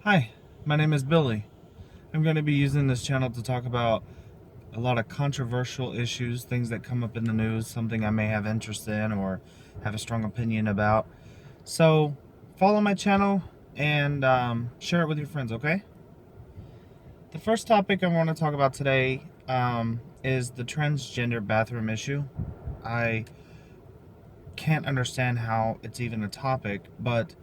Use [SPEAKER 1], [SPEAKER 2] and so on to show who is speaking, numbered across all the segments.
[SPEAKER 1] Hi, my name is Billy. I'm going to be using this channel to talk about a lot of controversial issues, things that come up in the news, something I may have interest in or have a strong opinion about. So, follow my channel and share it with your friends, okay? The first topic I want to talk about today is the transgender bathroom issue. I can't understand how it's even a topic, but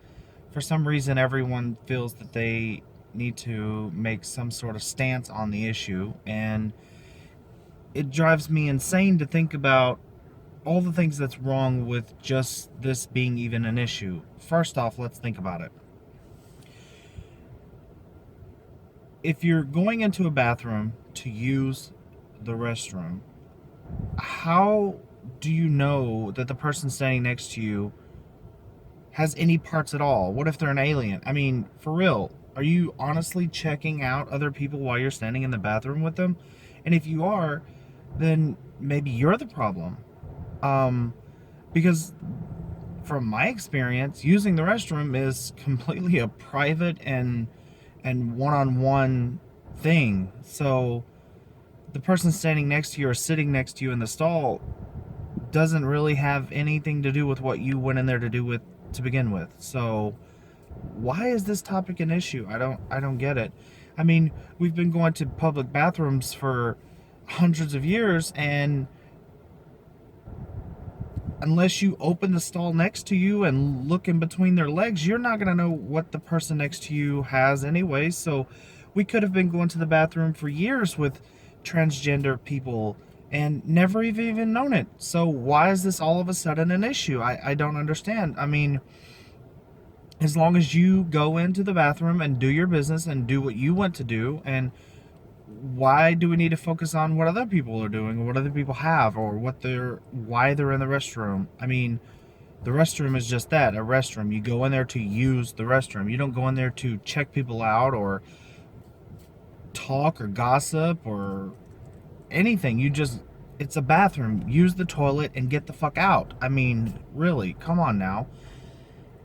[SPEAKER 1] for some reason everyone feels that they need to make some sort of stance on the issue, and it drives me insane to think about all the things that's wrong with just this being even an issue. First off, let's think about it. If you're going into a bathroom to use the restroom, how do you know that the person standing next to you has any parts at all? What if they're an alien? I mean, for real, are you honestly checking out other people while you're standing in the bathroom with them? And if you are, then maybe you're the problem. Because from my experience, using the restroom is completely a private and one-on-one thing. So the person standing next to you or sitting next to you in the stall doesn't really have anything to do with what you went in there to begin with. So why is this topic an issue? I don't get it. I mean, we've been going to public bathrooms for hundreds of years, and unless you open the stall next to you and look in between their legs, you're not going to know what the person next to you has anyway. So we could have been going to the bathroom for years with transgender people and never even known it. So why is this all of a sudden an issue? I don't understand. I mean, as long as you go into the bathroom and do your business and do what you want to do, and why do we need to focus on what other people are doing or what other people have or why they're in the restroom? I mean, the restroom is just that, a restroom. You go in there to use the restroom. You don't go in there to check people out or talk or gossip or anything. It's a bathroom. Use the toilet and get the fuck out. I mean, really, come on now.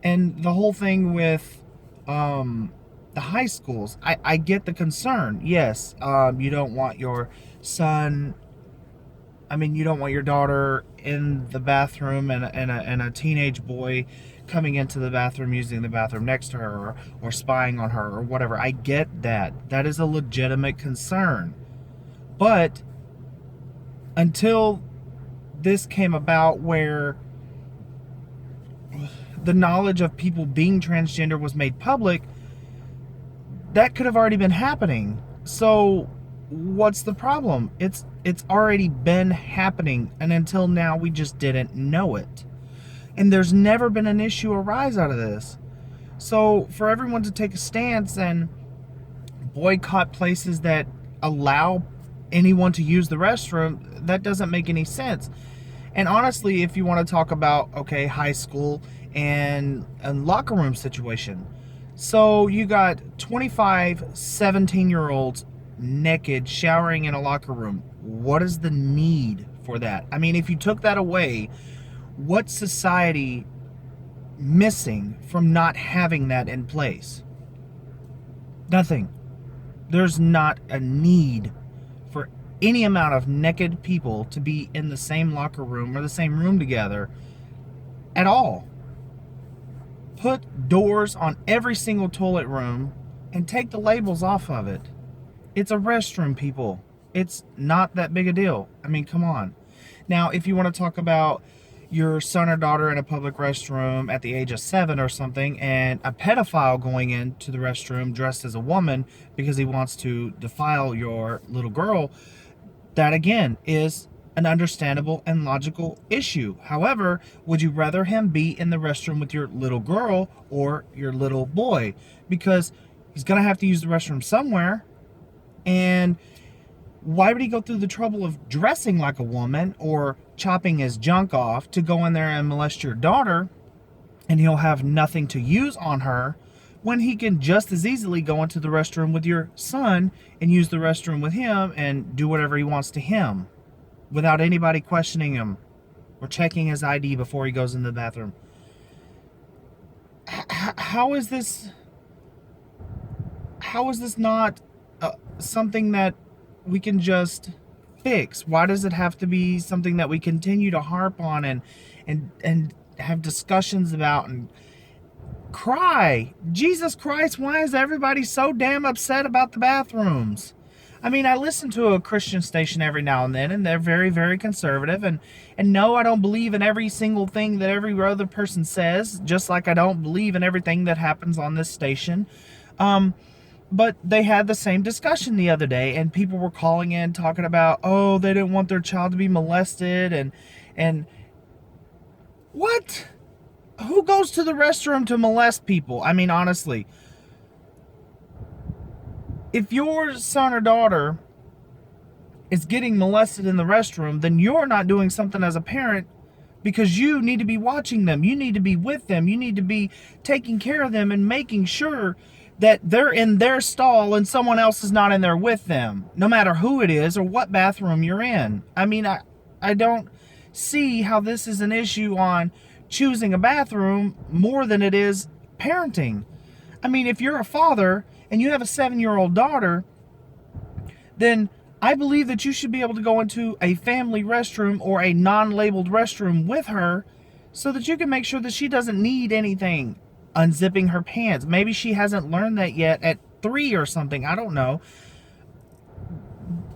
[SPEAKER 1] And the whole thing with the high schools, I get the concern. Yes, you don't want your son, you don't want your daughter in the bathroom and a teenage boy coming into the bathroom using the bathroom next to her or spying on her or whatever. I get that. That is a legitimate concern. But until this came about where the knowledge of people being transgender was made public, that could have already been happening. So what's the problem? It's already been happening, and until now we just didn't know it. And there's never been an issue arise out of this. So for everyone to take a stance and boycott places that allow anyone to use the restroom, that doesn't make any sense. And honestly, if you want to talk about, okay, high school and locker room situation, so you got 25 17-year-olds naked showering in a locker room. What is the need for that? I mean, if you took that away, what's society missing from not having that in place? Nothing. There's not a need for any amount of naked people to be in the same locker room or the same room together at all. Put doors on every single toilet room and take the labels off of it. It's a restroom, people. It's not that big a deal. I mean, come on. Now, if you want to talk about your son or daughter in a public restroom at the age of 7 or something, and a pedophile going into the restroom dressed as a woman because he wants to defile your little girl, that again is an understandable and logical issue. However, would you rather him be in the restroom with your little girl or your little boy? Because he's going to have to use the restroom somewhere. And why would he go through the trouble of dressing like a woman or chopping his junk off to go in there and molest your daughter, and he'll have nothing to use on her, when he can just as easily go into the restroom with your son and use the restroom with him and do whatever he wants to him without anybody questioning him or checking his ID before he goes in the bathroom? How is this how is this not something that we can just fix? Why does it have to be something that we continue to harp on and have discussions about and cry? Jesus Christ, why is everybody so damn upset about the bathrooms? I mean, I listen to a Christian station every now and then, and they're very, very conservative. And no, I don't believe in every single thing that every other person says, just like I don't believe in everything that happens on this station. But they had the same discussion the other day, and people were calling in talking about, oh, they didn't want their child to be molested, and what? Who goes to the restroom to molest people? I mean, honestly, if your son or daughter is getting molested in the restroom, then you're not doing something as a parent, because you need to be watching them. You need to be with them. You need to be taking care of them and making sure that they're in their stall and someone else is not in there with them, no matter who it is or what bathroom you're in. I mean, I don't see how this is an issue on choosing a bathroom more than it is parenting. I mean, if you're a father and you have a 7-year-old daughter, then I believe that you should be able to go into a family restroom or a non-labeled restroom with her so that you can make sure that she doesn't need anything unzipping her pants. Maybe she hasn't learned that yet at 3 or something. I don't know.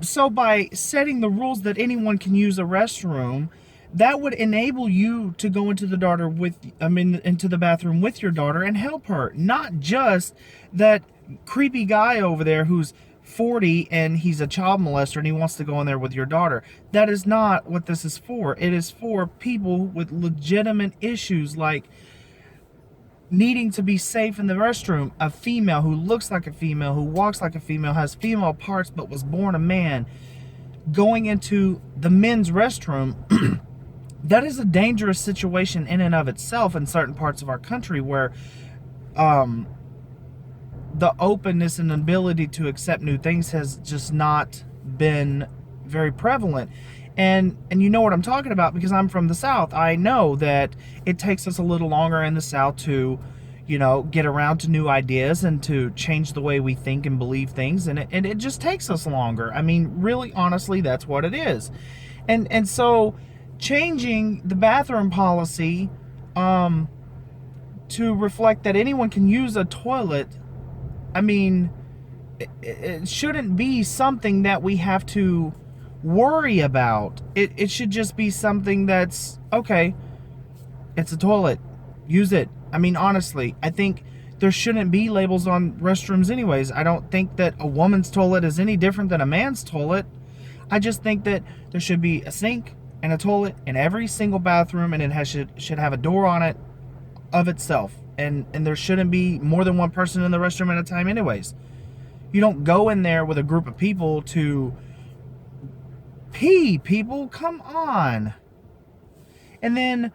[SPEAKER 1] So by setting the rules that anyone can use a restroom, that would enable you to go into into the bathroom with your daughter and help her. Not just that creepy guy over there who's 40 and he's a child molester and he wants to go in there with your daughter. That is not what this is for. It is for people with legitimate issues like needing to be safe in the restroom. A female who looks like a female, who walks like a female, has female parts but was born a man, going into the men's restroom. That is a dangerous situation in and of itself in certain parts of our country where the openness and ability to accept new things has just not been very prevalent. And you know what I'm talking about because I'm from the South. I know that it takes us a little longer in the South to, get around to new ideas and to change the way we think and believe things. And it just takes us longer. I mean, really, honestly, that's what it is. And so changing the bathroom policy to reflect that anyone can use a toilet, I mean, it shouldn't be something that we have to worry about. It should just be something that's, okay, it's a toilet, use it. I mean, honestly, I think there shouldn't be labels on restrooms anyways. I don't think that a woman's toilet is any different than a man's toilet. I just think that there should be a sink and a toilet in every single bathroom, and it should have a door on it of itself. And there shouldn't be more than one person in the restroom at a time anyways. You don't go in there with a group of people to pee, people. Come on. And then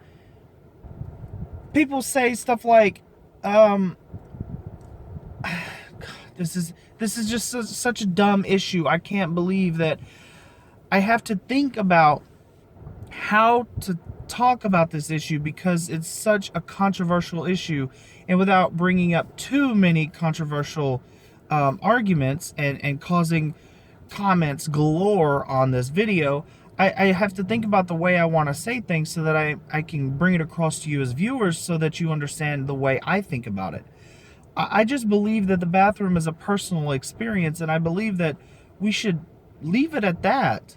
[SPEAKER 1] people say stuff like, God, this is just such a dumb issue. I can't believe that I have to think about how to talk about this issue because it's such a controversial issue, and without bringing up too many controversial arguments and causing comments galore on this video, I have to think about the way I want to say things so that I can bring it across to you as viewers so that you understand the way I think about it. I just believe that the bathroom is a personal experience, and I believe that we should leave it at that.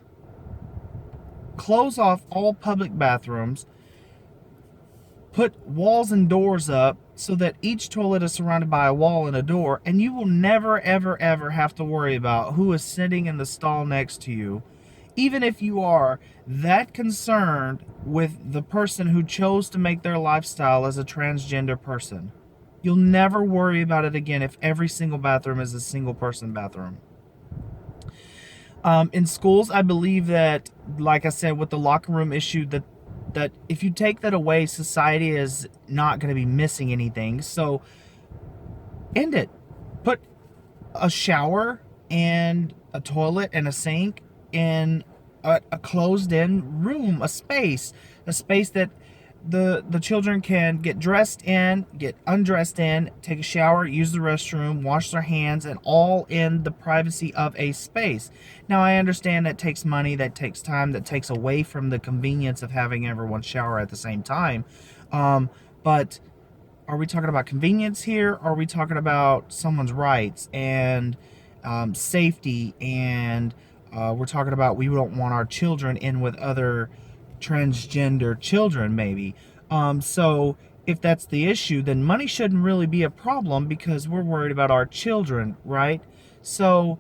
[SPEAKER 1] Close off all public bathrooms, put walls and doors up so that each toilet is surrounded by a wall and a door, and you will never, ever, ever have to worry about who is sitting in the stall next to you, even if you are that concerned with the person who chose to make their lifestyle as a transgender person. You'll never worry about it again if every single bathroom is a single person bathroom. In schools, I believe that, like I said, with the locker room issue, that if you take that away, society is not going to be missing anything. So end it. Put a shower and a toilet and a sink in a closed-in room, a space that the children can get dressed in, get undressed in, take a shower, use the restroom, wash their hands, and all in the privacy of a space. Now, I understand that takes money, that takes time, that takes away from the convenience of having everyone shower at the same time. But are we talking about convenience here? Or are we talking about someone's rights and safety? And we're talking about we don't want our children in with other transgender children, maybe. So if that's the issue, then money shouldn't really be a problem because we're worried about our children, right? So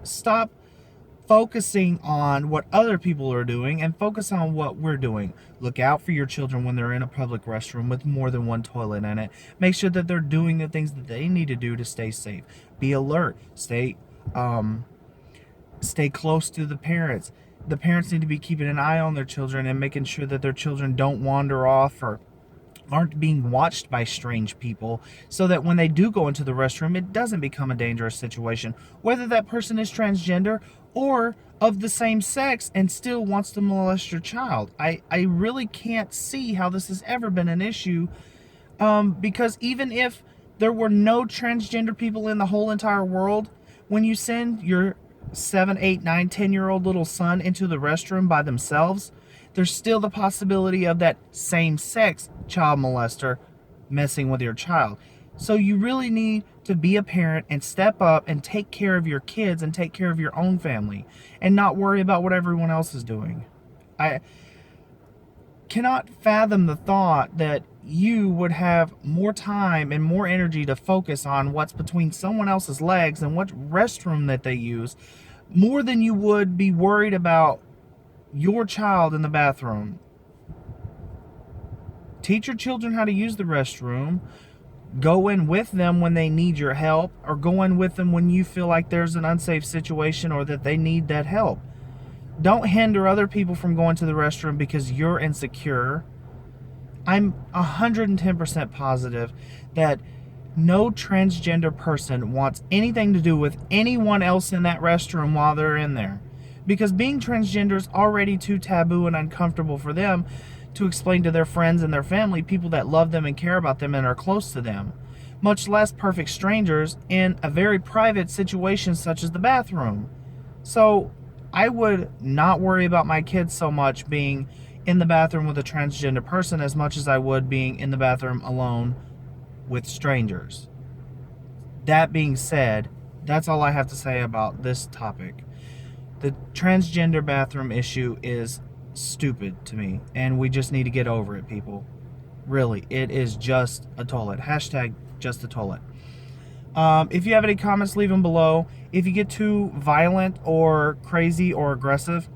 [SPEAKER 1] stop focusing on what other people are doing and focus on what we're doing. Look out for your children when they're in a public restroom with more than one toilet in it. Make sure that they're doing the things that they need to do to stay safe. Be alert. Stay close to the parents. The parents need to be keeping an eye on their children and making sure that their children don't wander off or aren't being watched by strange people, so that when they do go into the restroom, it doesn't become a dangerous situation, whether that person is transgender or of the same sex and still wants to molest your child. I really can't see how this has ever been an issue, because even if there were no transgender people in the whole entire world, when you send your 7, 8, 9, 10-year-old little son into the restroom by themselves, there's still the possibility of that same sex child molester messing with your child. So you really need to be a parent and step up and take care of your kids and take care of your own family and not worry about what everyone else is doing. I cannot fathom the thought that you would have more time and more energy to focus on what's between someone else's legs and what restroom that they use, more than you would be worried about your child in the bathroom. Teach your children how to use the restroom. Go in with them when they need your help, or go in with them when you feel like there's an unsafe situation or that they need that help. Don't hinder other people from going to the restroom because you're insecure. I'm 110% positive that no transgender person wants anything to do with anyone else in that restroom while they're in there. Because being transgender is already too taboo and uncomfortable for them to explain to their friends and their family, people that love them and care about them and are close to them, much less perfect strangers in a very private situation such as the bathroom. So I would not worry about my kids so much being in the bathroom with a transgender person as much as I would being in the bathroom alone with strangers. That being said, that's all I have to say about this topic. The transgender bathroom issue is stupid to me, and we just need to get over it, people. Really, it is just a toilet. Hashtag just a toilet. If you have any comments, leave them below. If you get too violent or crazy or aggressive,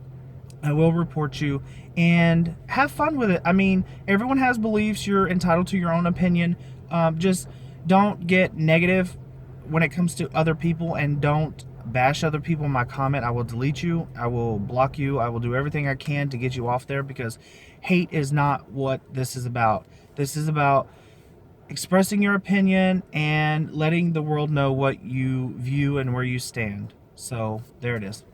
[SPEAKER 1] I will report you, and have fun with it. I mean, everyone has beliefs. You're entitled to your own opinion. Just don't get negative when it comes to other people, and don't bash other people in my comment. I will delete you. I will block you. I will do everything I can to get you off there, because hate is not what this is about. This is about expressing your opinion and letting the world know what you view and where you stand. So there it is.